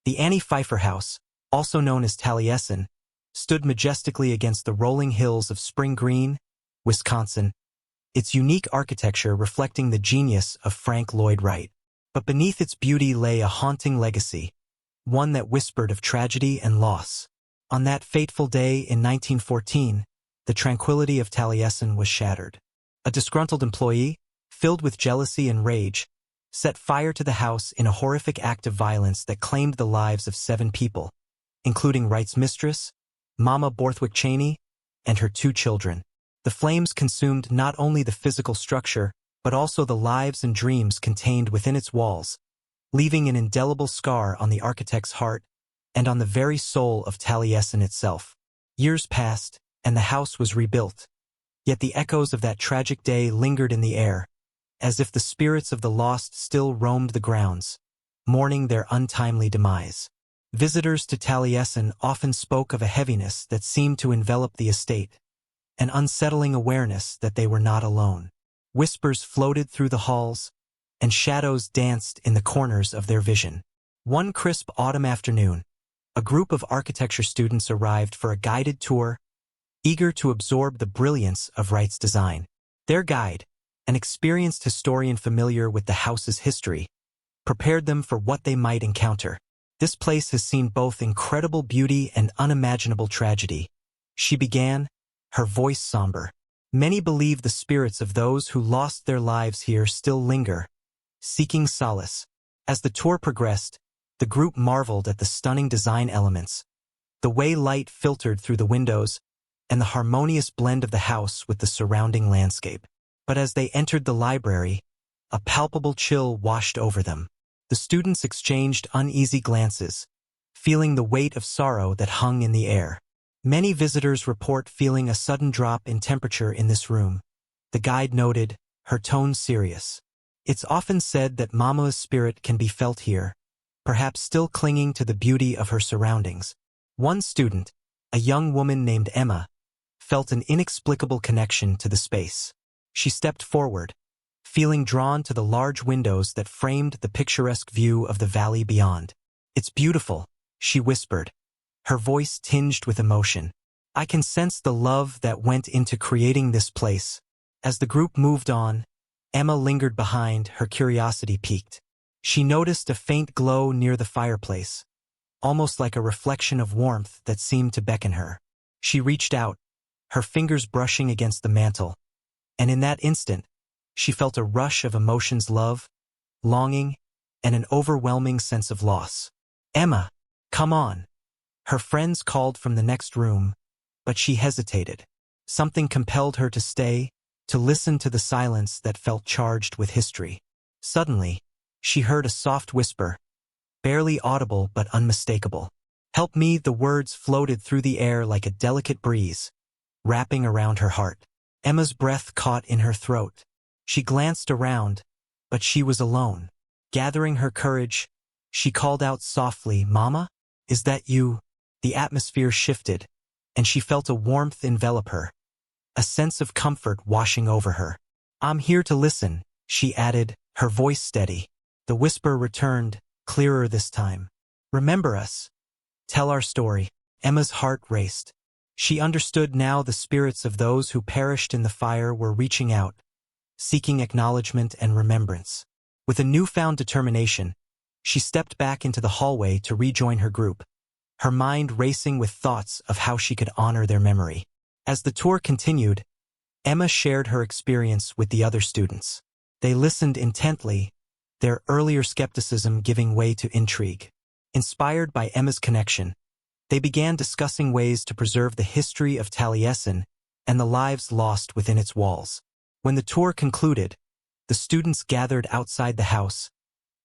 The Annie Pfeiffer House, also known as Taliesin, stood majestically against the rolling hills of Spring Green, Wisconsin, its unique architecture reflecting the genius of Frank Lloyd Wright. But beneath its beauty lay a haunting legacy, one that whispered of tragedy and loss. On that fateful day in 1914, the tranquility of Taliesin was shattered. A disgruntled employee, filled with jealousy and rage, set fire to the house in a horrific act of violence that claimed the lives of 7 people, including Wright's mistress, Mama Borthwick Cheney, and her 2 children. The flames consumed not only the physical structure, but also the lives and dreams contained within its walls, leaving an indelible scar on the architect's heart and on the very soul of Taliesin itself. Years passed, and the house was rebuilt. Yet the echoes of that tragic day lingered in the air, as if the spirits of the lost still roamed the grounds, mourning their untimely demise. Visitors to Taliesin often spoke of a heaviness that seemed to envelop the estate, an unsettling awareness that they were not alone. Whispers floated through the halls, and shadows danced in the corners of their vision. One crisp autumn afternoon, a group of architecture students arrived for a guided tour, eager to absorb the brilliance of Wright's design. Their guide, an experienced historian familiar with the house's history, prepared them for what they might encounter. This place has seen both incredible beauty and unimaginable tragedy. She began, her voice somber. Many believe the spirits of those who lost their lives here still linger, seeking solace. As the tour progressed, the group marveled at the stunning design elements, the way light filtered through the windows, and the harmonious blend of the house with the surrounding landscape. But as they entered the library, a palpable chill washed over them. The students exchanged uneasy glances, feeling the weight of sorrow that hung in the air. Many visitors report feeling a sudden drop in temperature in this room. The guide noted, her tone serious. It's often said that Mama's spirit can be felt here, perhaps still clinging to the beauty of her surroundings. One student, a young woman named Emma, felt an inexplicable connection to the space. She stepped forward, feeling drawn to the large windows that framed the picturesque view of the valley beyond. "It's beautiful," she whispered, her voice tinged with emotion. "I can sense the love that went into creating this place." As the group moved on, Emma lingered behind, her curiosity piqued. She noticed a faint glow near the fireplace, almost like a reflection of warmth that seemed to beckon her. She reached out, her fingers brushing against the mantel, and in that instant, she felt a rush of emotions: love, longing, and an overwhelming sense of loss. "Emma, come on." Her friends called from the next room, but she hesitated. Something compelled her to stay, to listen to the silence that felt charged with history. Suddenly, she heard a soft whisper, barely audible but unmistakable. "Help me." The words floated through the air like a delicate breeze, wrapping around her heart. Emma's breath caught in her throat. She glanced around, but she was alone. Gathering her courage, she called out softly, "Mama, is that you?" The atmosphere shifted, and she felt a warmth envelop her, a sense of comfort washing over her. "I'm here to listen," she added, her voice steady. The whisper returned, clearer this time. "Remember us. Tell our story." Emma's heart raced. She understood now the spirits of those who perished in the fire were reaching out, seeking acknowledgement and remembrance. With a newfound determination, she stepped back into the hallway to rejoin her group, her mind racing with thoughts of how she could honor their memory. As the tour continued, Emma shared her experience with the other students. They listened intently, their earlier skepticism giving way to intrigue. Inspired by Emma's connection, they began discussing ways to preserve the history of Taliesin and the lives lost within its walls. When the tour concluded, the students gathered outside the house,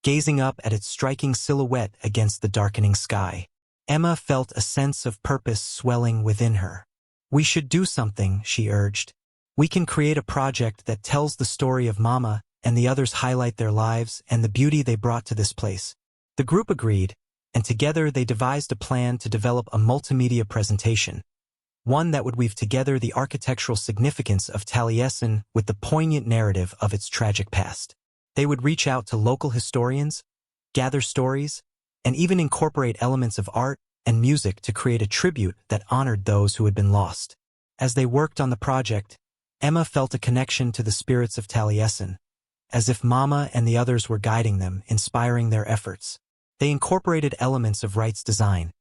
gazing up at its striking silhouette against the darkening sky. Emma felt a sense of purpose swelling within her. "We should do something," she urged. "We can create a project that tells the story of Mama, and the others highlight their lives and the beauty they brought to this place." The group agreed, and together they devised a plan to develop a multimedia presentation, one that would weave together the architectural significance of Taliesin with the poignant narrative of its tragic past. They would reach out to local historians, gather stories, and even incorporate elements of art and music to create a tribute that honored those who had been lost. As they worked on the project, Emma felt a connection to the spirits of Taliesin, as if Mama and the others were guiding them, inspiring their efforts. They incorporated elements of Wright's design,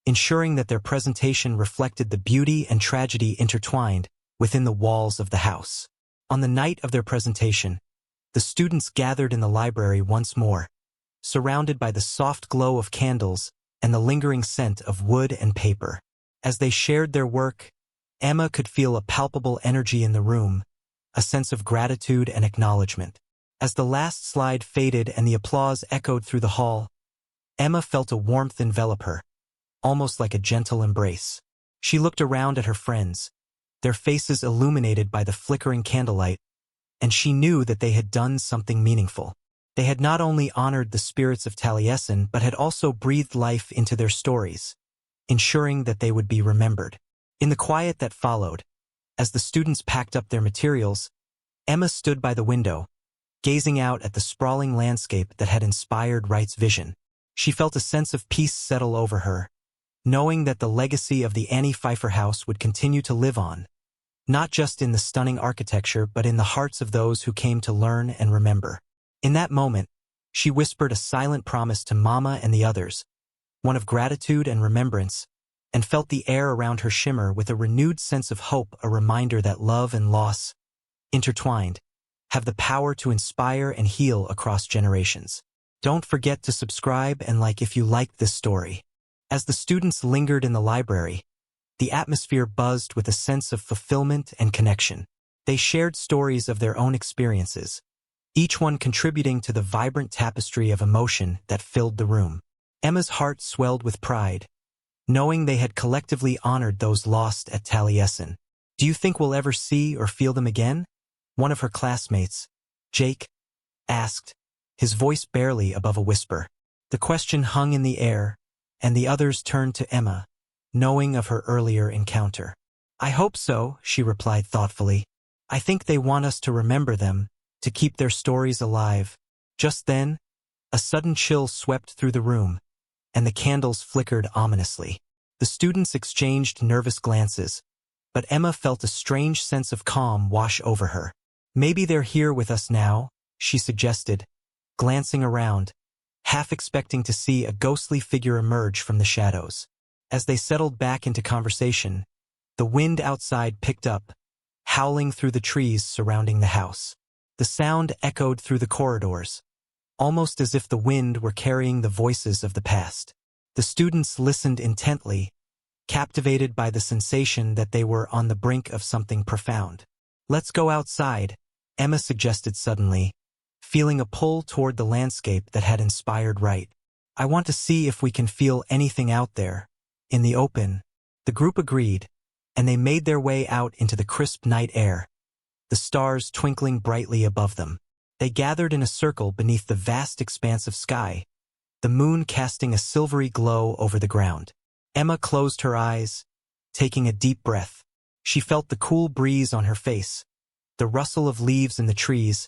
ensuring that their presentation reflected the beauty and tragedy intertwined within the walls of the house. On the night of their presentation, the students gathered in the library once more, surrounded by the soft glow of candles and the lingering scent of wood and paper. As they shared their work, Emma could feel a palpable energy in the room, a sense of gratitude and acknowledgement. As the last slide faded and the applause echoed through the hall, Emma felt a warmth envelop her, almost like a gentle embrace. She looked around at her friends, their faces illuminated by the flickering candlelight, and she knew that they had done something meaningful. They had not only honored the spirits of Taliesin but had also breathed life into their stories, ensuring that they would be remembered. In the quiet that followed, as the students packed up their materials, Emma stood by the window, gazing out at the sprawling landscape that had inspired Wright's vision. She felt a sense of peace settle over her, knowing that the legacy of the Annie Pfeiffer House would continue to live on, not just in the stunning architecture but in the hearts of those who came to learn and remember. In that moment, she whispered a silent promise to Mama and the others, one of gratitude and remembrance, and felt the air around her shimmer with a renewed sense of hope, a reminder that love and loss, intertwined, have the power to inspire and heal across generations. Don't forget to subscribe and like if you liked this story. As the students lingered in the library, the atmosphere buzzed with a sense of fulfillment and connection. They shared stories of their own experiences, each one contributing to the vibrant tapestry of emotion that filled the room. Emma's heart swelled with pride, knowing they had collectively honored those lost at Taliesin. "Do you think we'll ever see or feel them again?" one of her classmates, Jake, asked, his voice barely above a whisper. The question hung in the air, and the others turned to Emma, knowing of her earlier encounter. "I hope so," she replied thoughtfully. "I think they want us to remember them, to keep their stories alive." Just then, a sudden chill swept through the room, and the candles flickered ominously. The students exchanged nervous glances, but Emma felt a strange sense of calm wash over her. "Maybe they're here with us now," she suggested, glancing around, half expecting to see a ghostly figure emerge from the shadows. As they settled back into conversation, the wind outside picked up, howling through the trees surrounding the house. The sound echoed through the corridors, almost as if the wind were carrying the voices of the past. The students listened intently, captivated by the sensation that they were on the brink of something profound. "Let's go outside," Emma suggested suddenly, feeling a pull toward the landscape that had inspired Wright. "I want to see if we can feel anything out there, in the open." The group agreed, and they made their way out into the crisp night air, the stars twinkling brightly above them. They gathered in a circle beneath the vast expanse of sky, the moon casting a silvery glow over the ground. Emma closed her eyes, taking a deep breath. She felt the cool breeze on her face, the rustle of leaves in the trees,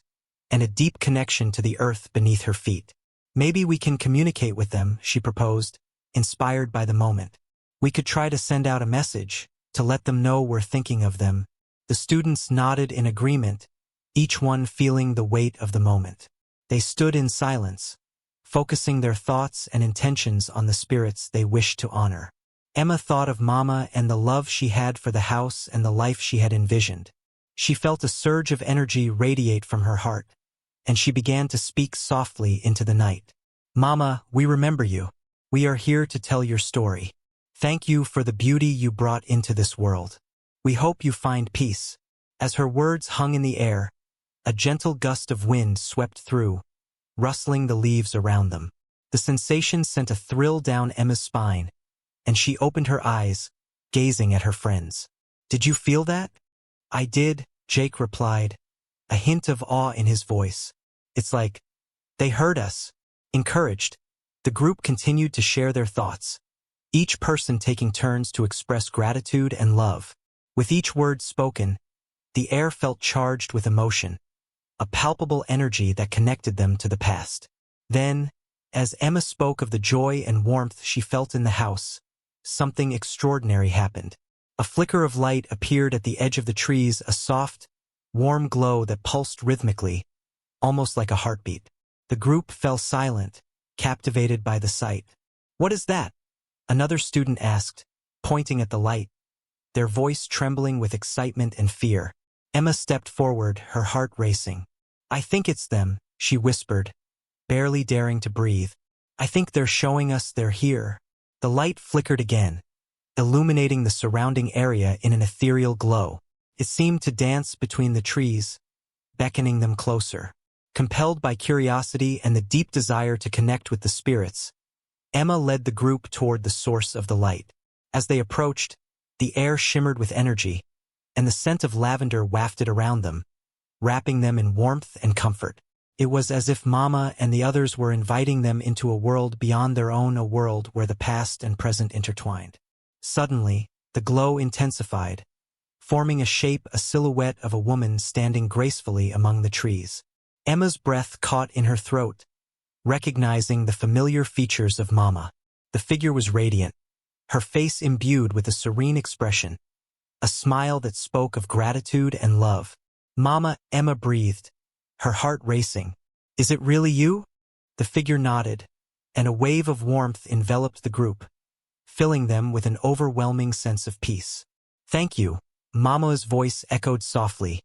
and a deep connection to the earth beneath her feet. "Maybe we can communicate with them," she proposed, inspired by the moment. "We could try to send out a message, to let them know we're thinking of them." The students nodded in agreement, each one feeling the weight of the moment. They stood in silence, focusing their thoughts and intentions on the spirits they wished to honor. Emma thought of Mama and the love she had for the house and the life she had envisioned. She felt a surge of energy radiate from her heart, and she began to speak softly into the night. "Mama, we remember you. We are here to tell your story. Thank you for the beauty you brought into this world. We hope you find peace." As her words hung in the air, a gentle gust of wind swept through, rustling the leaves around them. The sensation sent a thrill down Emma's spine, and she opened her eyes, gazing at her friends. "Did you feel that?" "I did," Jake replied, a hint of awe in his voice. "It's like they heard us." Encouraged, the group continued to share their thoughts, each person taking turns to express gratitude and love. With each word spoken, the air felt charged with emotion, a palpable energy that connected them to the past. Then, As Emma spoke of the joy and warmth she felt in the house, something extraordinary happened. A flicker of light appeared at the edge of the trees, a soft, warm glow that pulsed rhythmically, almost like a heartbeat. The group fell silent, captivated by the sight. "What is that?" another student asked, pointing at the light, their voice trembling with excitement and fear. Emma stepped forward, her heart racing. "I think it's them," she whispered, barely daring to breathe. "I think they're showing us they're here." The light flickered again, illuminating the surrounding area in an ethereal glow. It seemed to dance between the trees, beckoning them closer. Compelled by curiosity and the deep desire to connect with the spirits, Emma led the group toward the source of the light. As they approached, the air shimmered with energy, and the scent of lavender wafted around them, wrapping them in warmth and comfort. It was as if Mama and the others were inviting them into a world beyond their own, a world where the past and present intertwined. Suddenly, the glow intensified, forming a silhouette of a woman standing gracefully among the trees. Emma's breath caught in her throat, recognizing the familiar features of Mama. The figure was radiant, her face imbued with a serene expression, a smile that spoke of gratitude and love. "Mama," Emma breathed, her heart racing. "Is it really you?" The figure nodded, and a wave of warmth enveloped the group, filling them with an overwhelming sense of peace. "Thank you," Mama's voice echoed softly,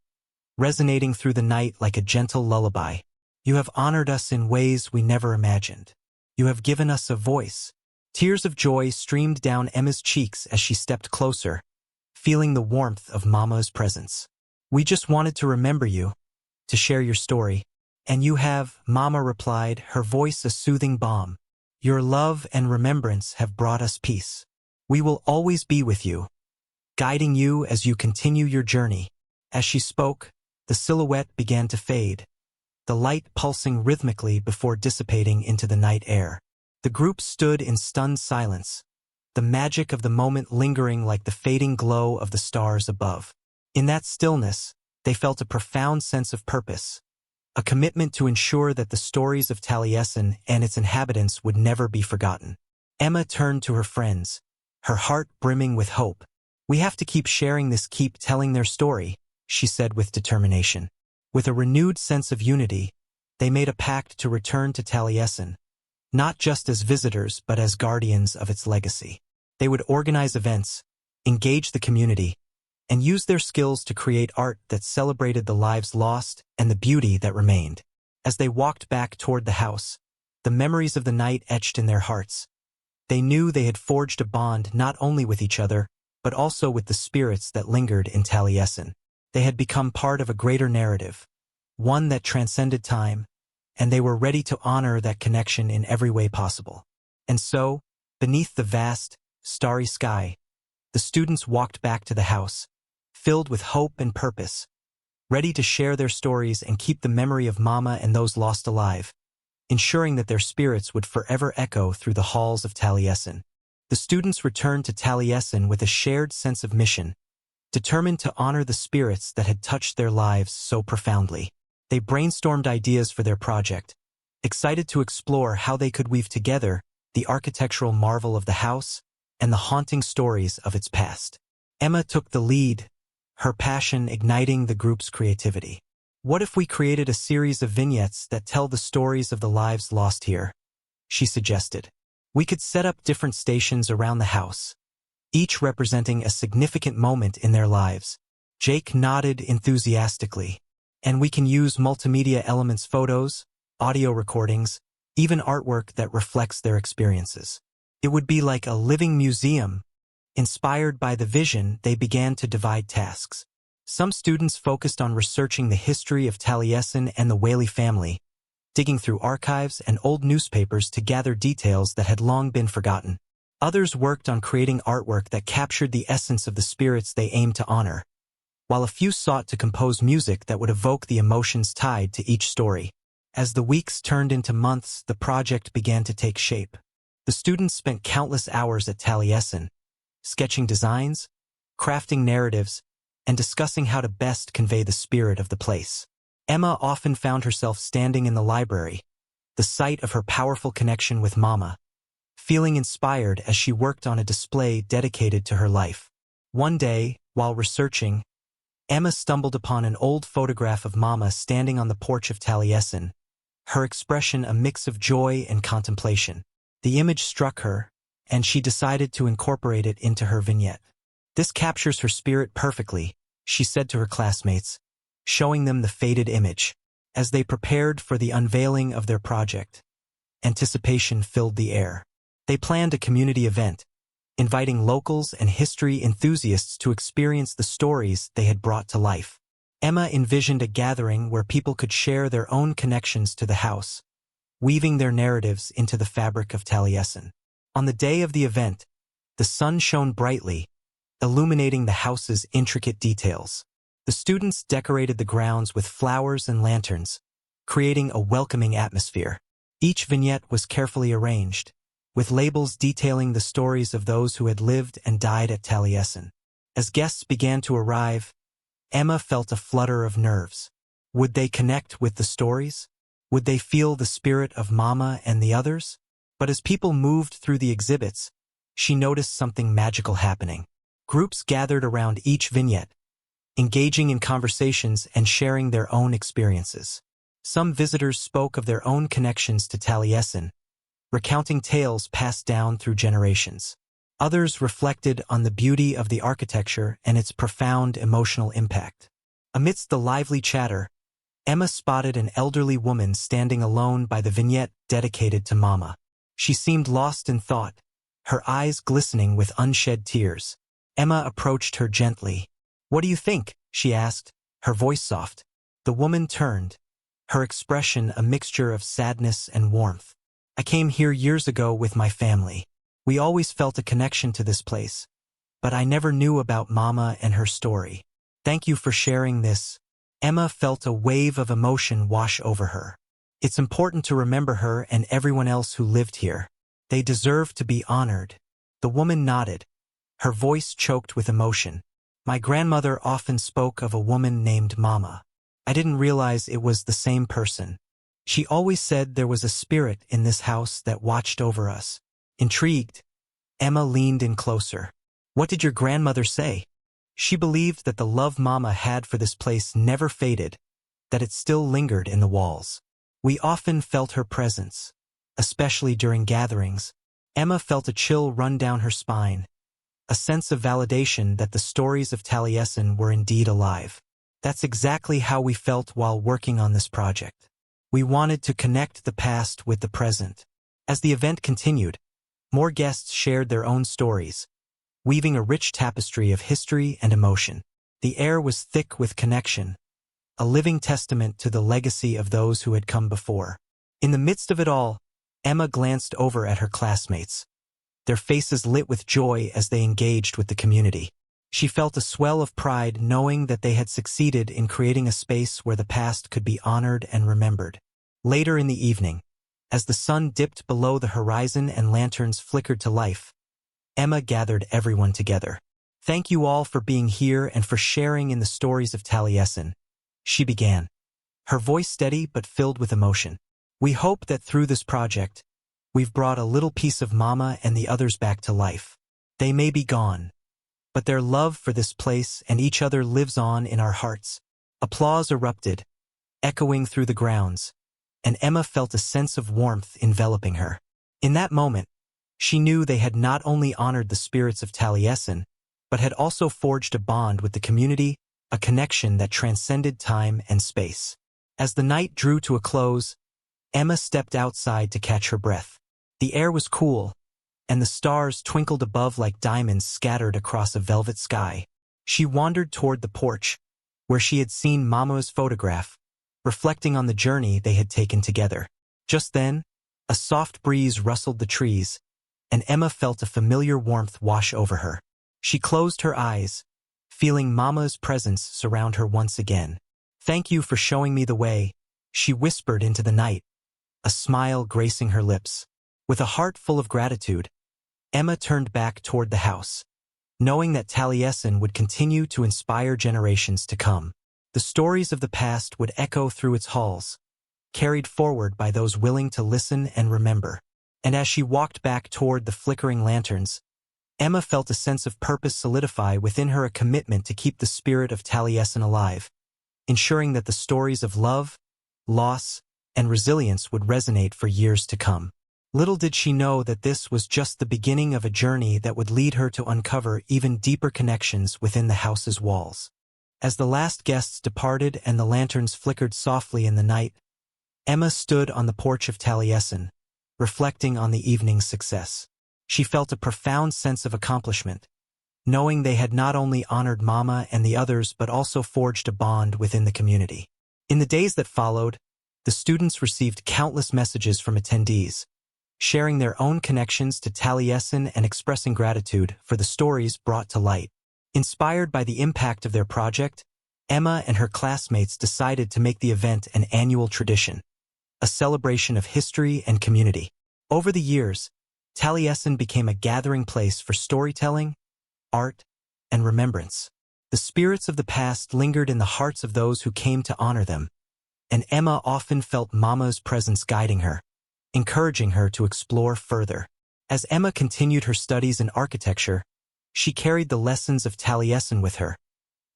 resonating through the night like a gentle lullaby. "You have honored us in ways we never imagined. You have given us a voice." Tears of joy streamed down Emma's cheeks as she stepped closer, feeling the warmth of Mama's presence. "We just wanted to remember you, to share your story." "And you have," Mama replied, her voice a soothing balm. "Your love and remembrance have brought us peace. We will always be with you, guiding you as you continue your journey." As she spoke, the silhouette began to fade, the light pulsing rhythmically before dissipating into the night air. The group stood in stunned silence, the magic of the moment lingering like the fading glow of the stars above. In that stillness, they felt a profound sense of purpose, a commitment to ensure that the stories of Taliesin and its inhabitants would never be forgotten. Emma turned to her friends, her heart brimming with hope. "We have to keep sharing this, keep telling their story," she said with determination. With a renewed sense of unity, they made a pact to return to Taliesin, not just as visitors but as guardians of its legacy. They would organize events, engage the community, and use their skills to create art that celebrated the lives lost and the beauty that remained. As they walked back toward the house, the memories of the night etched in their hearts. They knew they had forged a bond not only with each other, but also with the spirits that lingered in Taliesin. They had become part of a greater narrative, one that transcended time, and they were ready to honor that connection in every way possible. And so, beneath the vast, starry sky, the students walked back to the house, filled with hope and purpose, ready to share their stories and keep the memory of Mama and those lost alive, ensuring that their spirits would forever echo through the halls of Taliesin. The students returned to Taliesin with a shared sense of mission, determined to honor the spirits that had touched their lives so profoundly. They brainstormed ideas for their project, excited to explore how they could weave together the architectural marvel of the house and the haunting stories of its past. Emma took the lead, her passion igniting the group's creativity. "What if we created a series of vignettes that tell the stories of the lives lost here?" she suggested. "We could set up different stations around the house, each representing a significant moment in their lives." Jake nodded enthusiastically. "And we can use multimedia elements, photos, audio recordings, even artwork that reflects their experiences. It would be like a living museum." Inspired by the vision, they began to divide tasks. Some students focused on researching the history of Taliesin and the Whaley family, digging through archives and old newspapers to gather details that had long been forgotten. Others worked on creating artwork that captured the essence of the spirits they aimed to honor, while a few sought to compose music that would evoke the emotions tied to each story. As the weeks turned into months, the project began to take shape. The students spent countless hours at Taliesin, sketching designs, crafting narratives, and discussing how to best convey the spirit of the place. Emma often found herself standing in the library, the sight of her powerful connection with Mama, feeling inspired as she worked on a display dedicated to her life. One day, while researching, Emma stumbled upon an old photograph of Mama standing on the porch of Taliesin, her expression a mix of joy and contemplation. The image struck her, and she decided to incorporate it into her vignette. "This captures her spirit perfectly," she said to her classmates, showing them the faded image. As they prepared for the unveiling of their project, anticipation filled the air. They planned a community event, inviting locals and history enthusiasts to experience the stories they had brought to life. Emma envisioned a gathering where people could share their own connections to the house, weaving their narratives into the fabric of Taliesin. On the day of the event, the sun shone brightly, illuminating the house's intricate details. The students decorated the grounds with flowers and lanterns, creating a welcoming atmosphere. Each vignette was carefully arranged, with labels detailing the stories of those who had lived and died at Taliesin. As guests began to arrive, Emma felt a flutter of nerves. Would they connect with the stories? Would they feel the spirit of Mama and the others? But as people moved through the exhibits, she noticed something magical happening. Groups gathered around each vignette, engaging in conversations and sharing their own experiences. Some visitors spoke of their own connections to Taliesin, recounting tales passed down through generations. Others reflected on the beauty of the architecture and its profound emotional impact. Amidst the lively chatter, Emma spotted an elderly woman standing alone by the vignette dedicated to Mama. She seemed lost in thought, her eyes glistening with unshed tears. Emma approached her gently. "What do you think?" she asked, her voice soft. The woman turned, her expression a mixture of sadness and warmth. "I came here years ago with my family. We always felt a connection to this place, but I never knew about Mama and her story. Thank you for sharing this." Emma felt a wave of emotion wash over her. It's important to remember her and everyone else who lived here. They deserve to be honored. The woman nodded, her voice choked with emotion. "My grandmother often spoke of a woman named Mama. I didn't realize it was the same person. She always said there was a spirit in this house that watched over us." Intrigued, Emma leaned in closer. "What did your grandmother say?" "She believed that the love Mama had for this place never faded, that it still lingered in the walls. We often felt her presence, especially during gatherings." Emma felt a chill run down her spine, a sense of validation that the stories of Taliesin were indeed alive. "That's exactly how we felt while working on this project. We wanted to connect the past with the present." As the event continued, more guests shared their own stories, weaving a rich tapestry of history and emotion. The air was thick with connection, a living testament to the legacy of those who had come before. In the midst of it all, Emma glanced over at her classmates, their faces lit with joy as they engaged with the community. She felt a swell of pride knowing that they had succeeded in creating a space where the past could be honored and remembered. Later in the evening, as the sun dipped below the horizon and lanterns flickered to life, Emma gathered everyone together. "Thank you all for being here and for sharing in the stories of Taliesin," she began, her voice steady but filled with emotion. "We hope that through this project, we've brought a little piece of Mama and the others back to life. They may be gone, but their love for this place and each other lives on in our hearts." Applause erupted, echoing through the grounds, and Emma felt a sense of warmth enveloping her. In that moment, she knew they had not only honored the spirits of Taliesin, but had also forged a bond with the community, a connection that transcended time and space. As the night drew to a close, Emma stepped outside to catch her breath. The air was cool, and the stars twinkled above like diamonds scattered across a velvet sky. She wandered toward the porch, where she had seen Mama's photograph, reflecting on the journey they had taken together. Just then, a soft breeze rustled the trees, and Emma felt a familiar warmth wash over her. She closed her eyes, feeling Mama's presence surround her once again. "Thank you for showing me the way," she whispered into the night, a smile gracing her lips. With a heart full of gratitude, Emma turned back toward the house, knowing that Taliesin would continue to inspire generations to come. The stories of the past would echo through its halls, carried forward by those willing to listen and remember. And as she walked back toward the flickering lanterns, Emma felt a sense of purpose solidify within her, a commitment to keep the spirit of Taliesin alive, ensuring that the stories of love, loss, and resilience would resonate for years to come. Little did she know that this was just the beginning of a journey that would lead her to uncover even deeper connections within the house's walls. As the last guests departed and the lanterns flickered softly in the night, Emma stood on the porch of Taliesin, reflecting on the evening's success. She felt a profound sense of accomplishment, knowing they had not only honored Mama and the others but also forged a bond within the community. In the days that followed, the students received countless messages from attendees, sharing their own connections to Taliesin and expressing gratitude for the stories brought to light. Inspired by the impact of their project, Emma and her classmates decided to make the event an annual tradition, a celebration of history and community. Over the years, Taliesin became a gathering place for storytelling, art, and remembrance. The spirits of the past lingered in the hearts of those who came to honor them, and Emma often felt Mama's presence guiding her, encouraging her to explore further. As Emma continued her studies in architecture, she carried the lessons of Taliesin with her,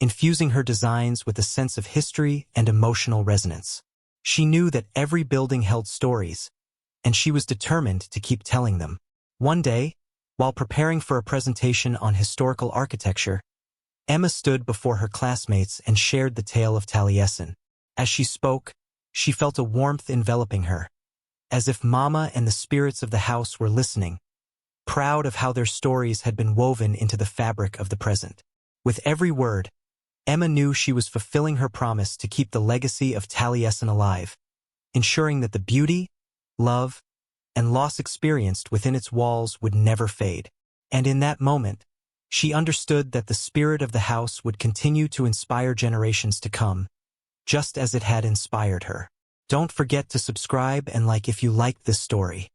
infusing her designs with a sense of history and emotional resonance. She knew that every building held stories, and she was determined to keep telling them. One day, while preparing for a presentation on historical architecture, Emma stood before her classmates and shared the tale of Taliesin. As she spoke, she felt a warmth enveloping her, as if Mama and the spirits of the house were listening, proud of how their stories had been woven into the fabric of the present. With every word, Emma knew she was fulfilling her promise to keep the legacy of Taliesin alive, ensuring that the beauty, love, and loss experienced within its walls would never fade. And in that moment, she understood that the spirit of the house would continue to inspire generations to come, just as it had inspired her. Don't forget to subscribe and like if you liked this story.